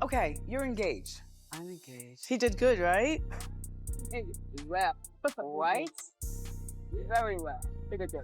Okay, you're engaged. I'm engaged. He did good, right? Well, right? Very well. Big a deal.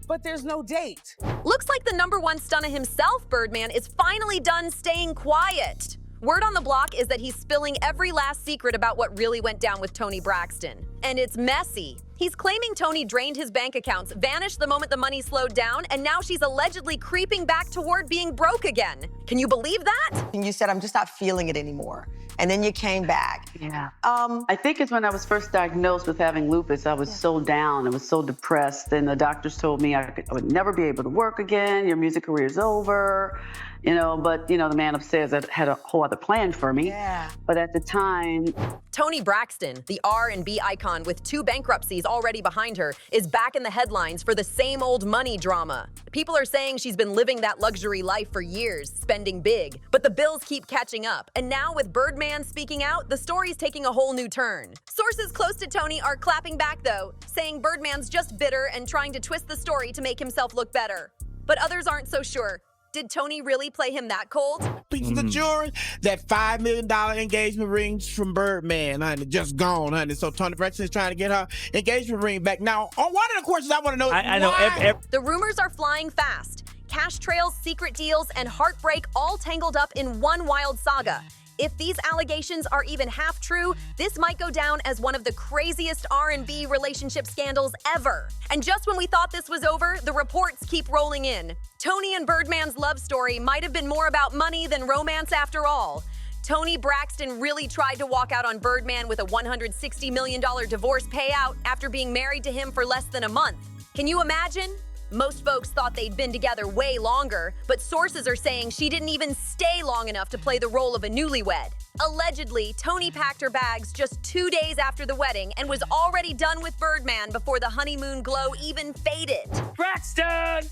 But there's no date. Looks like the #1 stunner himself, Birdman, is finally done staying quiet. Word on the block is that he's spilling every last secret about what really went down with Toni Braxton. And it's messy. He's claiming Toni drained his bank accounts, vanished the moment the money slowed down, and now she's allegedly creeping back toward being broke again. Can you believe that? And you said, I'm just not feeling it anymore. And then you came back. Yeah. I think it's when I was first diagnosed with having lupus, I was so down, I was so depressed, and the doctors told me I would never be able to work again, your music career is over, but the man upstairs had a whole other plan for me. Yeah. But at the time... Toni Braxton, the R&B icon with 2 bankruptcies already behind her, is back in the headlines for the same old money drama. People are saying she's been living that luxury life for years, spending big, but the bills keep catching up. And now with Birdman speaking out, the story's taking a whole new turn. Sources close to Toni are clapping back though, saying Birdman's just bitter and trying to twist the story to make himself look better. But others aren't so sure. Did Toni really play him that cold? Speaks to the jury, that $5 million engagement ring's from Birdman, honey, just gone, honey. So Toni Braxton is trying to get her engagement ring back. Now, on one of the questions I want to know is I know The rumors are flying fast. Cash trails, secret deals, and heartbreak all tangled up in one wild saga. If these allegations are even half true, this might go down as one of the craziest R&B relationship scandals ever. And just when we thought this was over, the reports keep rolling in. Toni and Birdman's love story might have been more about money than romance after all. Toni Braxton really tried to walk out on Birdman with a $160 million divorce payout after being married to him for less than a month. Can you imagine? Most folks thought they'd been together way longer, but sources are saying she didn't even stay long enough to play the role of a newlywed. Allegedly, Toni packed her bags just 2 days after the wedding and was already done with Birdman before the honeymoon glow even faded. Braxton!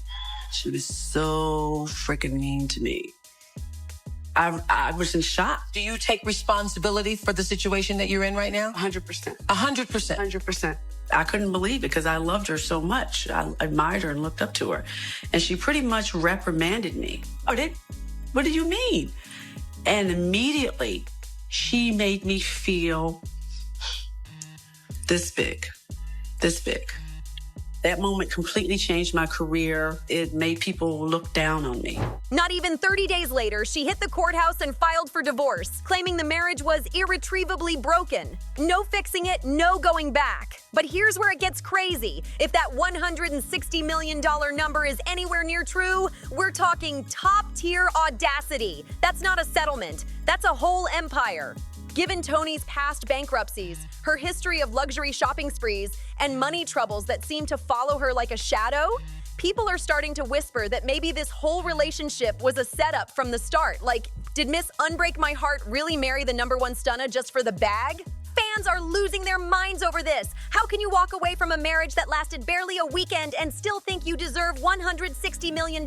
She was so freaking mean to me. I was in shock. Do you take responsibility for the situation that you're in right now? 100%. 100%. 100%. I couldn't believe it because I loved her so much. I admired her and looked up to her. And she pretty much reprimanded me. What do you mean? And immediately, she made me feel this big. That moment completely changed my career. It made people look down on me. Not even 30 days later, she hit the courthouse and filed for divorce, claiming the marriage was irretrievably broken. No fixing it, no going back. But here's where it gets crazy. If that $160 million number is anywhere near true, we're talking top-tier audacity. That's not a settlement. That's a whole empire. Given Toni's past bankruptcies, her history of luxury shopping sprees, and money troubles that seem to follow her like a shadow, people are starting to whisper that maybe this whole relationship was a setup from the start. Like, did Miss Unbreak My Heart really marry the #1 stunner just for the bag? Fans are losing their minds over this. How can you walk away from a marriage that lasted barely a weekend and still think you deserve $160 million?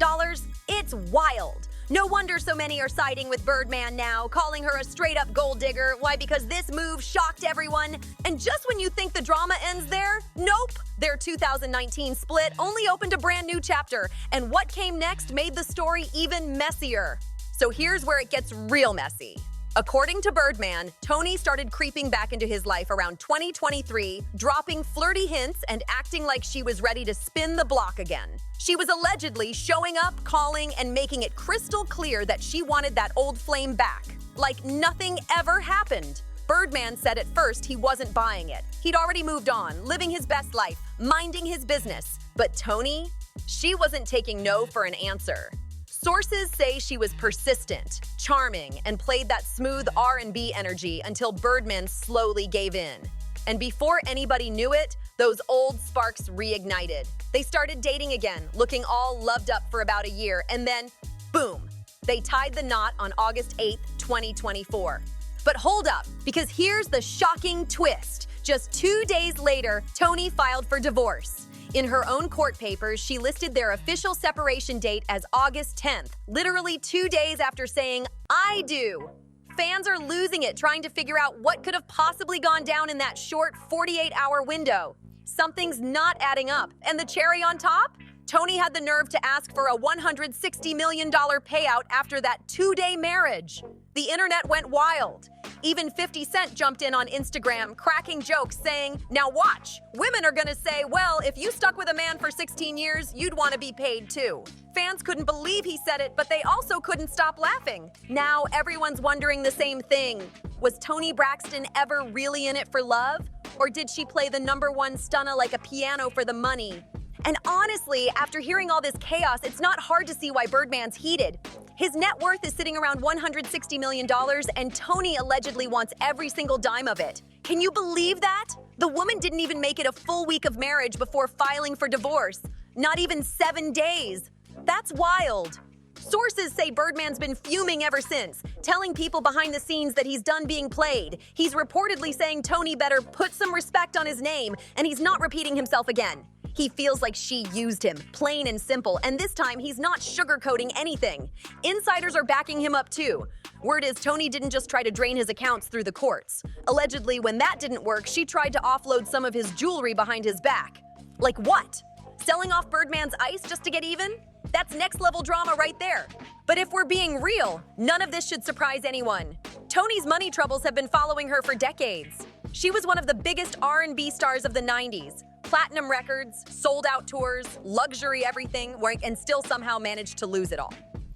It's wild. No wonder so many are siding with Birdman now, calling her a straight-up gold digger. Why? Because this move shocked everyone. And just when you think the drama ends there, nope. Their 2019 split only opened a brand new chapter, and what came next made the story even messier. So here's where it gets real messy. According to Birdman, Toni started creeping back into his life around 2023, dropping flirty hints and acting like she was ready to spin the block again. She was allegedly showing up, calling, and making it crystal clear that she wanted that old flame back, like nothing ever happened. Birdman said at first he wasn't buying it. He'd already moved on, living his best life, minding his business. But Toni, she wasn't taking no for an answer. Sources say she was persistent, charming, and played that smooth R&B energy until Birdman slowly gave in. And before anybody knew it, those old sparks reignited. They started dating again, looking all loved up for about a year, and then, boom, they tied the knot on August 8th, 2024. But hold up, because here's the shocking twist. Just 2 days later, Toni filed for divorce. In her own court papers, she listed their official separation date as August 10th, literally 2 days after saying, "I do." Fans are losing it trying to figure out what could have possibly gone down in that short 48-hour window. Something's not adding up. And the cherry on top? Toni had the nerve to ask for a $160 million payout after that 2-day marriage. The internet went wild. Even 50 Cent jumped in on Instagram, cracking jokes saying, "Now watch, women are gonna say, well, if you stuck with a man for 16 years, you'd want to be paid too." Fans couldn't believe he said it, but they also couldn't stop laughing. Now everyone's wondering the same thing. Was Toni Braxton ever really in it for love? Or did she play the #1 stunner like a piano for the money? And honestly, after hearing all this chaos, it's not hard to see why Birdman's heated. His net worth is sitting around $160 million, and Toni allegedly wants every single dime of it. Can you believe that? The woman didn't even make it a full week of marriage before filing for divorce. Not even 7 days. That's wild. Sources say Birdman's been fuming ever since, telling people behind the scenes that he's done being played. He's reportedly saying Toni better put some respect on his name, and he's not repeating himself again. He feels like she used him, plain and simple, and this time he's not sugarcoating anything. Insiders are backing him up too. Word is Toni didn't just try to drain his accounts through the courts. Allegedly, when that didn't work, she tried to offload some of his jewelry behind his back. Like what? Selling off Birdman's ice just to get even? That's next-level drama right there. But if we're being real, none of this should surprise anyone. Toni's money troubles have been following her for decades. She was one of the biggest R&B stars of the 90s. Platinum records, sold-out tours, luxury everything, and still somehow managed to lose it all.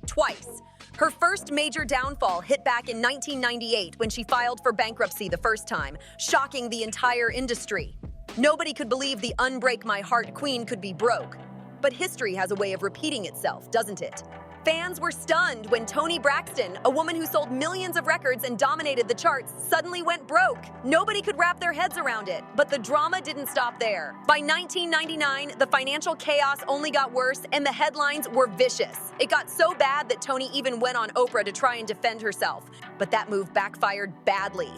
Twice. Her first major downfall hit back in 1998 when she filed for bankruptcy the first time, shocking the entire industry. Nobody could believe the unbreak my heart queen could be broke. But history has a way of repeating itself, doesn't it? Fans were stunned when Toni Braxton, a woman who sold millions of records and dominated the charts, suddenly went broke. Nobody could wrap their heads around it, but the drama didn't stop there. By 1999, the financial chaos only got worse and the headlines were vicious. It got so bad that Toni even went on Oprah to try and defend herself, but that move backfired badly.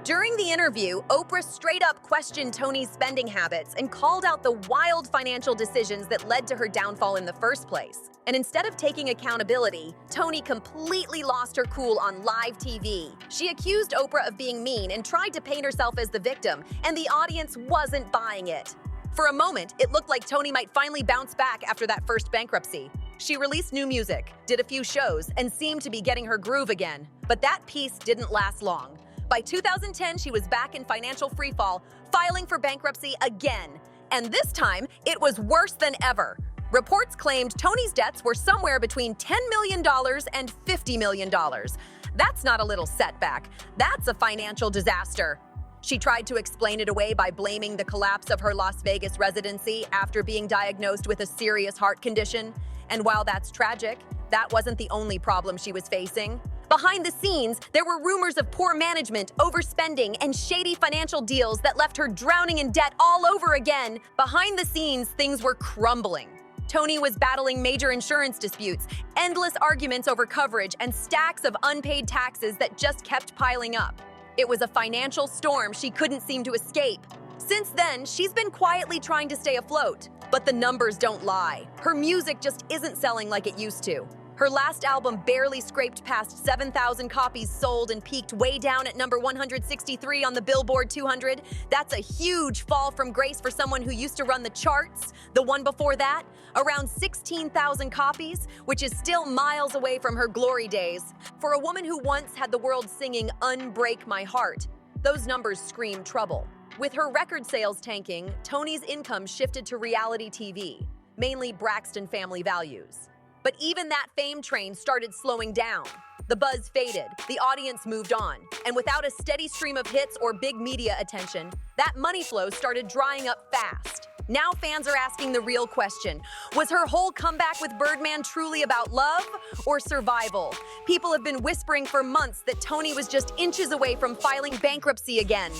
During the interview, Oprah straight up questioned Toni's spending habits and called out the wild financial decisions that led to her downfall in the first place. And instead of taking accountability, Toni completely lost her cool on live TV. She accused Oprah of being mean and tried to paint herself as the victim, and the audience wasn't buying it. For a moment, it looked like Toni might finally bounce back after that first bankruptcy. She released new music, did a few shows, and seemed to be getting her groove again. But that peace didn't last long. By 2010, she was back in financial freefall, filing for bankruptcy again. And this time, it was worse than ever. Reports claimed Toni's debts were somewhere between $10 million and $50 million. That's not a little setback. That's a financial disaster. She tried to explain it away by blaming the collapse of her Las Vegas residency after being diagnosed with a serious heart condition. And while that's tragic, that wasn't the only problem she was facing. Behind the scenes, there were rumors of poor management, overspending, and shady financial deals that left her drowning in debt all over again. Behind the scenes, things were crumbling. Toni was battling major insurance disputes, endless arguments over coverage, and stacks of unpaid taxes that just kept piling up. It was a financial storm she couldn't seem to escape. Since then, she's been quietly trying to stay afloat. But the numbers don't lie. Her music just isn't selling like it used to. Her last album barely scraped past 7,000 copies sold and peaked way down at number 163 on the Billboard 200. That's a huge fall from grace for someone who used to run the charts. The one before that, around 16,000 copies, which is still miles away from her glory days. For a woman who once had the world singing "Unbreak My Heart," those numbers scream trouble. With her record sales tanking, Toni's income shifted to reality TV, mainly Braxton Family Values. But even that fame train started slowing down. The buzz faded, the audience moved on, and without a steady stream of hits or big media attention, that money flow started drying up fast. Now fans are asking the real question: was her whole comeback with Birdman truly about love or survival? People have been whispering for months that Toni was just inches away from filing bankruptcy again.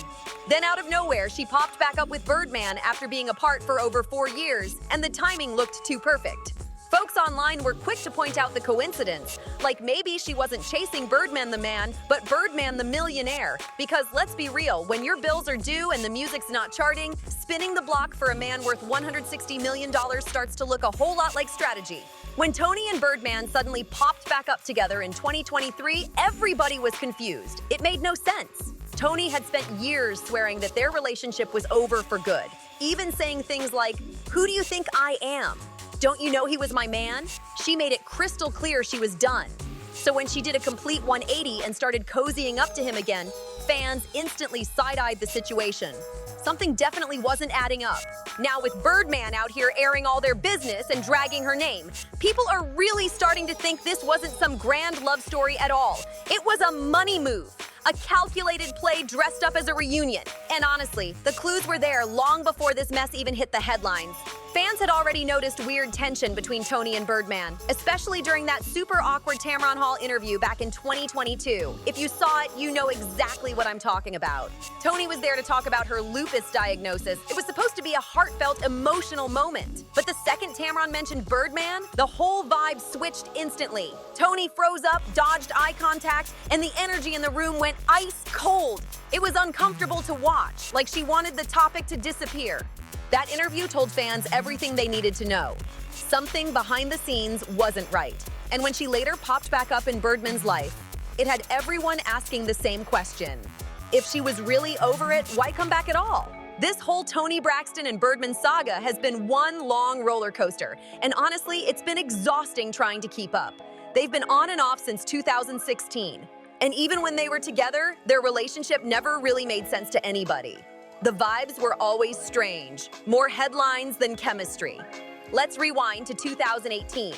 Then out of nowhere, she popped back up with Birdman after being apart for over 4 years, and the timing looked too perfect. Folks online were quick to point out the coincidence, like maybe she wasn't chasing Birdman the man, but Birdman the millionaire. Because let's be real, when your bills are due and the music's not charting, spinning the block for a man worth $160 million starts to look a whole lot like strategy. When Toni and Birdman suddenly popped back up together in 2023, everybody was confused. It made no sense. Toni had spent years swearing that their relationship was over for good, even saying things like, "Who do you think I am?" Don't you know he was my man? She made it crystal clear she was done. So when she did a complete 180 and started cozying up to him again, fans instantly side-eyed the situation. Something definitely wasn't adding up. Now with Birdman out here airing all their business and dragging her name, people are really starting to think this wasn't some grand love story at all. It was a money move. A calculated play dressed up as a reunion. And honestly, the clues were there long before this mess even hit the headlines. Fans had already noticed weird tension between Toni and Birdman, especially during that super awkward Tamron Hall interview back in 2022. If you saw it, you know exactly what I'm talking about. Toni was there to talk about her lupus diagnosis. It was supposed to be a heartfelt, emotional moment. But the second Tamron mentioned Birdman, the whole vibe switched instantly. Toni froze up, dodged eye contact, and the energy in the room went ice cold. It was uncomfortable to watch, like she wanted the topic to disappear. That interview told fans everything they needed to know. Something behind the scenes wasn't right. And when she later popped back up in Birdman's life, it had everyone asking the same question. If she was really over it, why come back at all? This whole Toni Braxton and Birdman saga has been one long roller coaster. And honestly, it's been exhausting trying to keep up. They've been on and off since 2016. And even when they were together, their relationship never really made sense to anybody. The vibes were always strange, more headlines than chemistry. Let's rewind to 2018.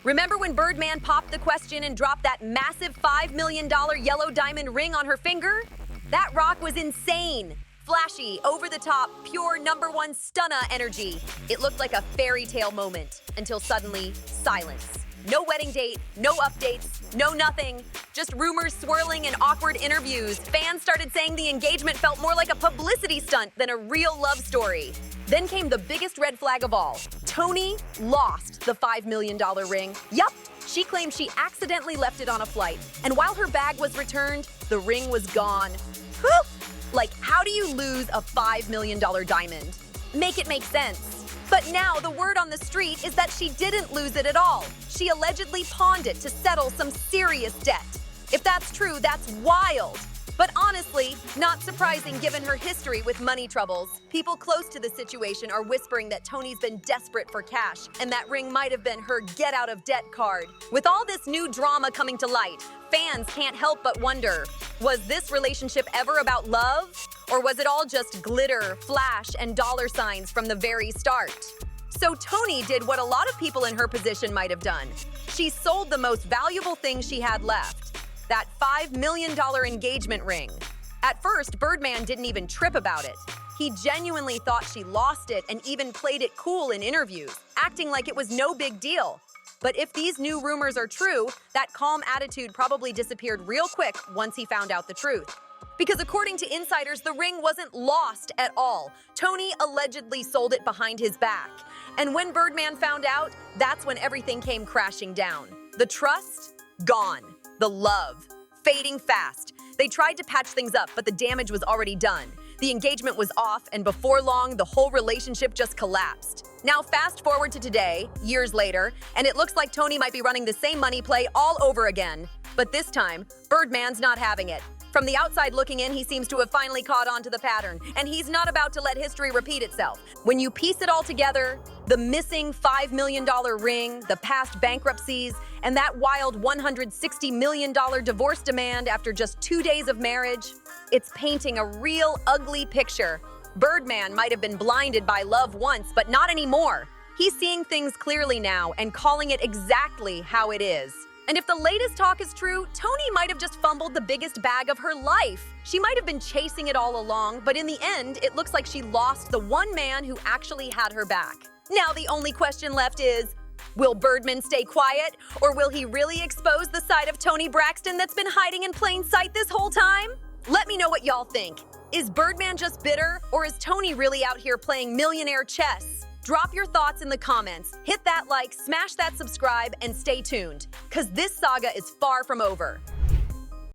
Remember when Birdman popped the question and dropped that massive $5 million yellow diamond ring on her finger? That rock was insane. Flashy, over the top, pure #1 stunna energy. It looked like a fairy tale moment until suddenly silence. No wedding date, no updates, no nothing. Just rumors swirling and awkward interviews. Fans started saying the engagement felt more like a publicity stunt than a real love story. Then came the biggest red flag of all. Toni lost the $5 million ring. Yup, she claimed she accidentally left it on a flight. And while her bag was returned, the ring was gone. Whew! Like, how do you lose a $5 million diamond? Make it make sense. But now the word on the street is that she didn't lose it at all. She allegedly pawned it to settle some serious debt. If that's true, that's wild. But honestly, not surprising given her history with money troubles. People close to the situation are whispering that Toni's been desperate for cash, and that ring might have been her get-out-of-debt card. With all this new drama coming to light, fans can't help but wonder, was this relationship ever about love? Or was it all just glitter, flash, and dollar signs from the very start? So Toni did what a lot of people in her position might have done. She sold the most valuable thing she had left. That $5 million engagement ring. At first, Birdman didn't even trip about it. He genuinely thought she lost it and even played it cool in interviews, acting like it was no big deal. But if these new rumors are true, that calm attitude probably disappeared real quick once he found out the truth. Because according to insiders, the ring wasn't lost at all. Toni allegedly sold it behind his back. And when Birdman found out, that's when everything came crashing down. The trust? Gone. The love, fading fast. They tried to patch things up, but the damage was already done. The engagement was off, and before long, the whole relationship just collapsed. Now fast forward to today, years later, and it looks like Toni might be running the same money play all over again. But this time, Birdman's not having it. From the outside looking in, he seems to have finally caught on to the pattern, and he's not about to let history repeat itself. When you piece it all together, the missing $5 million ring, the past bankruptcies, and that wild $160 million divorce demand after just 2 days of marriage, it's painting a real ugly picture. Birdman might have been blinded by love once, but not anymore. He's seeing things clearly now and calling it exactly how it is. And if the latest talk is true, Toni might have just fumbled the biggest bag of her life. She might have been chasing it all along, but in the end, it looks like she lost the one man who actually had her back. Now the only question left is, will Birdman stay quiet, or will he really expose the side of Toni Braxton that's been hiding in plain sight this whole time? Let me know what y'all think. Is Birdman just bitter, or is Toni really out here playing millionaire chess? Drop your thoughts in the comments, hit that like, smash that subscribe, and stay tuned, because this saga is far from over.